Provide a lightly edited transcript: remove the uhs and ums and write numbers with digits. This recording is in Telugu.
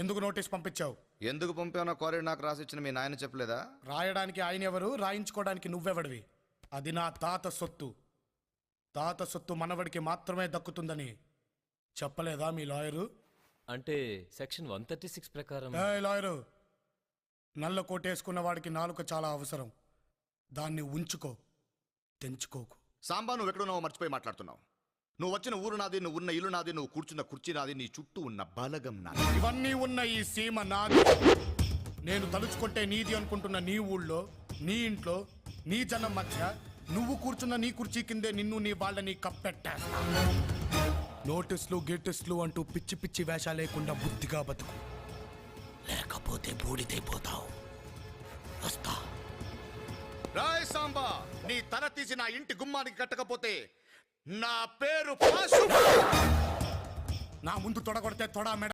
ఎందుకు నోటీస్ పంపించావు? ఎందుకు పంపానో కోరి నాకు రాసిచ్చిన మీ నాయన చెప్పలేదా? రాయడానికి ఆయన ఎవరు, రాయించుకోవడానికి నువ్వెవడివి? అది నా తాత సొత్తు. తాత సొత్తు మనవడికి మాత్రమే దక్కుతుందని చెప్పలేదా మీ లాయరు? అంటే సెక్షన్ 136 ప్రకారం. లాయరు, నల్ల కోటేసుకున్న వాడికి నాలుక చాలా అవసరం. దాన్ని ఉంచుకో, తెంచుకోకు. సాంబా, నువ్వు ఎక్కడున్నావో మర్చిపోయి మాట్లాడుతున్నావు. నువ్వు వచ్చిన ఊరు నాది, నువ్వు ఉన్న ఇల్లు నాది, నువ్వు కూర్చున్న కుర్చీ నాది, నీ చుట్టూ ఉన్న బలగం నాది. ఇవన్నీ ఉన్న ఈ సీమ నాది. నేను తలుచుకుంటే నీది అనుకుంటున్న నీ ఊళ్ళో, నీ ఇంట్లో, నీ జనం మధ్య నువ్వు కూర్చున్న నీ కుర్చీ కిందే నిన్ను నీ వాళ్ళని కప్పెట్టేస్తా. నోటీసులు గేటిస్లు అంటూ పిచ్చి పిచ్చి వేషాలు లేకుండా బుద్ధిగా బతుకు, లేకపోతే బూడిదైపోతావు. వస్తా. రాయ్ సాంబా, నీ తల తీసి నా ఇంటి గుమ్మానికి కట్టకపోతే నా పేరు పాశు. నా ముందు తొడగొడితే తొడ మెడ